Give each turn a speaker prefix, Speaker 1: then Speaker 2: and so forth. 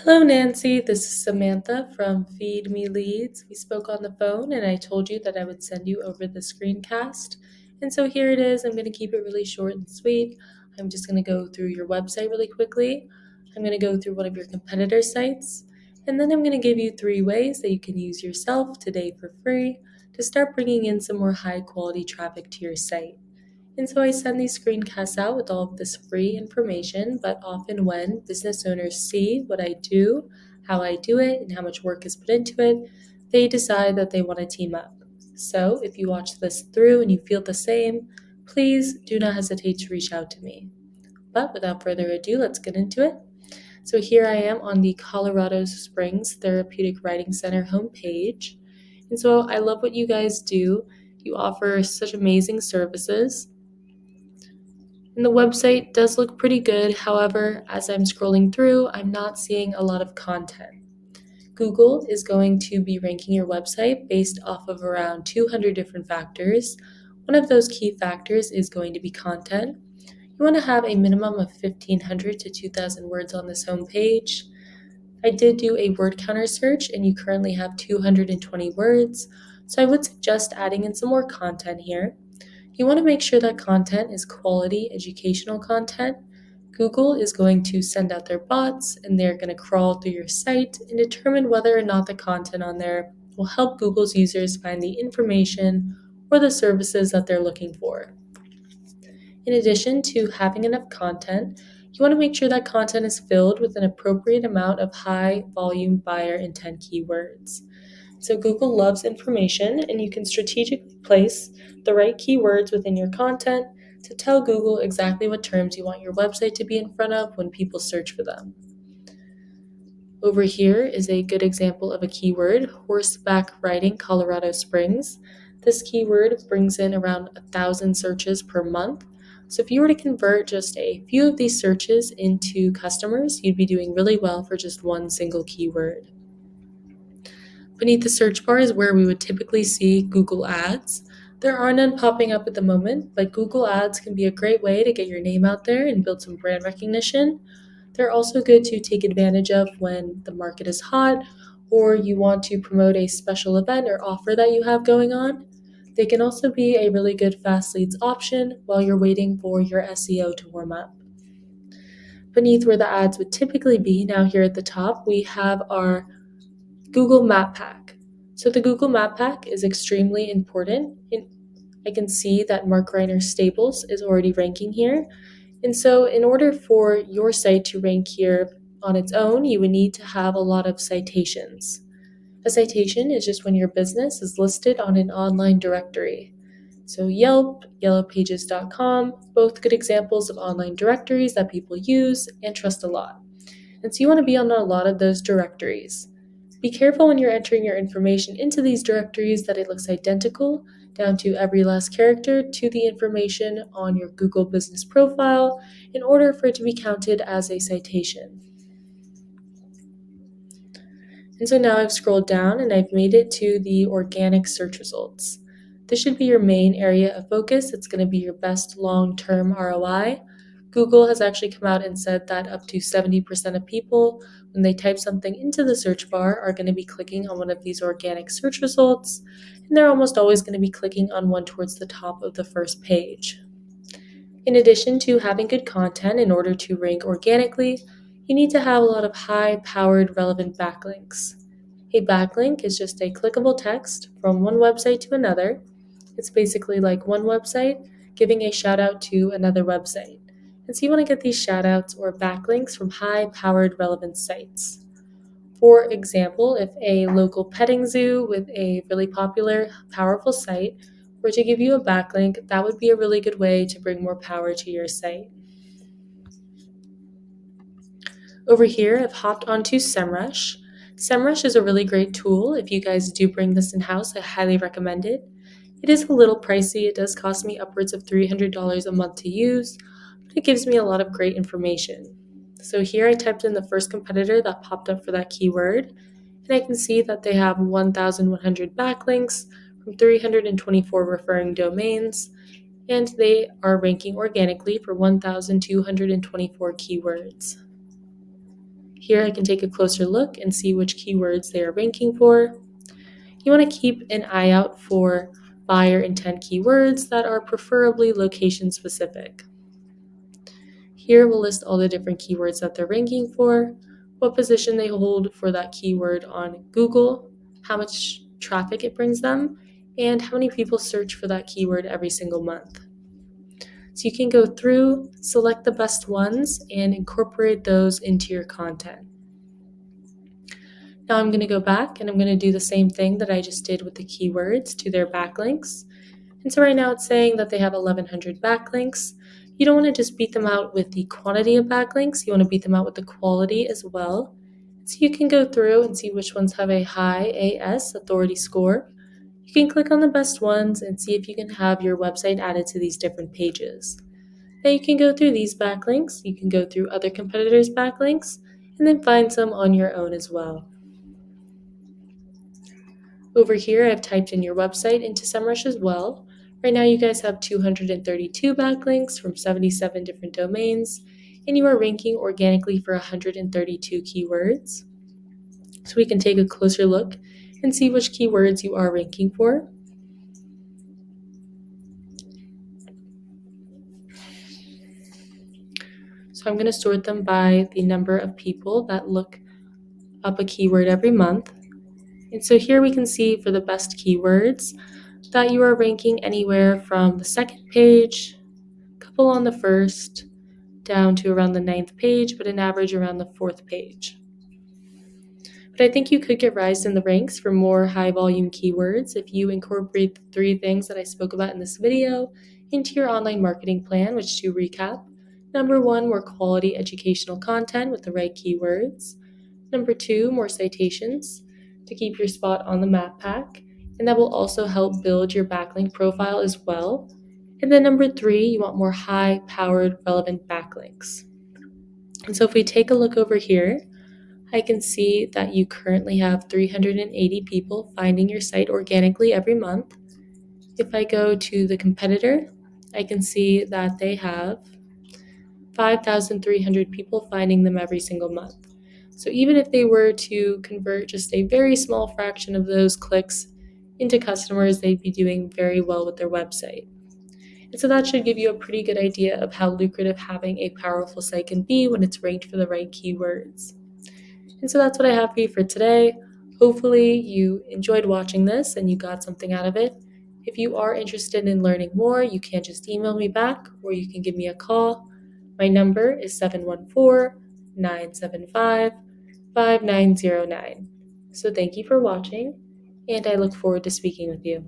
Speaker 1: Hello, Nancy. This is Samantha from Feed Me Leads. We spoke on the phone and I told you that I would send you over the screencast. And so here it is. I'm going to keep it really short and sweet. I'm just going to go through your website really quickly. I'm going to go through one of your competitor sites. And then I'm going to give you 3 ways that you can use yourself today for free to start bringing in some more high quality traffic to your site. And so I send these screencasts out with all of this free information, but often when business owners see what I do, how I do it, and how much work is put into it, they decide that they want to team up. So if you watch this through and you feel the same, please do not hesitate to reach out to me. But without further ado, let's get into it. So here I am on the Colorado Springs Therapeutic Writing Center homepage. And so I love what you guys do. You offer such amazing services. And the website does look pretty good. However, as I'm scrolling through, I'm not seeing a lot of content. Google is going to be ranking your website based off of around 200 different factors. One of those key factors is going to be content. You want to have a minimum of 1,500 to 2,000 words on this homepage. I did do a word counter search and you currently have 220 words, so I would suggest adding in some more content here. You want to make sure that content is quality educational content. Google is going to send out their bots and they're going to crawl through your site and determine whether or not the content on there will help Google's users find the information or the services that they're looking for. In addition to having enough content, you want to make sure that content is filled with an appropriate amount of high volume buyer intent keywords. So Google loves information, and you can strategically place the right keywords within your content to tell Google exactly what terms you want your website to be in front of when people search for them. Over here is a good example of a keyword, horseback riding Colorado Springs. This keyword brings in around 1,000 searches per month. So if you were to convert just a few of these searches into customers, you'd be doing really well for just one single keyword. Beneath the search bar is where we would typically see Google Ads. There are none popping up at the moment, but Google Ads can be a great way to get your name out there and build some brand recognition. They're also good to take advantage of when the market is hot or you want to promote a special event or offer that you have going on. They can also be a really good fast leads option while you're waiting for your SEO to warm up. Beneath where the ads would typically be, now here at the top, we have our Google Map Pack. So the Google Map Pack is extremely important. I can see that Mark Reiner Stables is already ranking here. And so in order for your site to rank here on its own, you would need to have a lot of citations. A citation is just when your business is listed on an online directory. So Yelp, yellowpages.com, both good examples of online directories that people use and trust a lot. And so you want to be on a lot of those directories. Be careful when you're entering your information into these directories that it looks identical down to every last character to the information on your Google business profile in order for it to be counted as a citation. And so now I've scrolled down and I've made it to the organic search results. This should be your main area of focus. It's going to be your best long-term ROI. Google has actually come out and said that up to 70% of people, when they type something into the search bar, are going to be clicking on one of these organic search results, and they're almost always going to be clicking on one towards the top of the first page. In addition to having good content in order to rank organically, you need to have a lot of high-powered relevant backlinks. A backlink is just a clickable text from one website to another. It's basically like one website giving a shout out to another website. And so you want to get these shout outs or backlinks from high-powered relevant sites. For example, if a local petting zoo with a really popular, powerful site were to give you a backlink, that would be a really good way to bring more power to your site. Over here, I've hopped onto SEMrush. SEMrush is a really great tool. If you guys do bring this in-house, I highly recommend it. It is a little pricey. It does cost me upwards of $300 a month to use, but it gives me a lot of great information. So here I typed in the first competitor that popped up for that keyword, and I can see that they have 1,100 backlinks from 324 referring domains, and they are ranking organically for 1,224 keywords. Here I can take a closer look and see which keywords they are ranking for. You want to keep an eye out for buyer intent keywords that are preferably location specific. Here we'll list all the different keywords that they're ranking for, what position they hold for that keyword on Google, how much traffic it brings them, and how many people search for that keyword every single month. So you can go through, select the best ones, and incorporate those into your content. Now I'm going to go back and I'm going to do the same thing that I just did with the keywords to their backlinks. And so right now it's saying that they have 1,100 backlinks. You don't want to just beat them out with the quantity of backlinks, you want to beat them out with the quality as well. So you can go through and see which ones have a high AS authority score. You can click on the best ones and see if you can have your website added to these different pages. Now you can go through these backlinks, you can go through other competitors' backlinks, and then find some on your own as well. Over here, I've typed in your website into SEMrush as well. Right now, you guys have 232 backlinks from 77 different domains, and you are ranking organically for 132 keywords. So we can take a closer look and see which keywords you are ranking for. So I'm going to sort them by the number of people that look up a keyword every month. And so here we can see for the best keywords that you are ranking anywhere from the second page, a couple on the first, down to around the 9th page, but an average around the 4th page. But I think you could get raised in the ranks for more high volume keywords if you incorporate the 3 things that I spoke about in this video into your online marketing plan, which to recap, number 1, more quality educational content with the right keywords. Number 2, more citations to keep your spot on the map pack, and that will also help build your backlink profile as well. And then number 3, you want more high-powered relevant backlinks. And so if we take a look over here, I can see that you currently have 380 people finding your site organically every month. If I go to the competitor, I can see that they have 5,300 people finding them every single month. So even if they were to convert just a very small fraction of those clicks into customers, they'd be doing very well with their website. And so that should give you a pretty good idea of how lucrative having a powerful site can be when it's ranked for the right keywords. And so that's what I have for you for today. Hopefully you enjoyed watching this and you got something out of it. If you are interested in learning more, you can just email me back or you can give me a call. My number is 714-975-5909. So thank you for watching, and I look forward to speaking with you.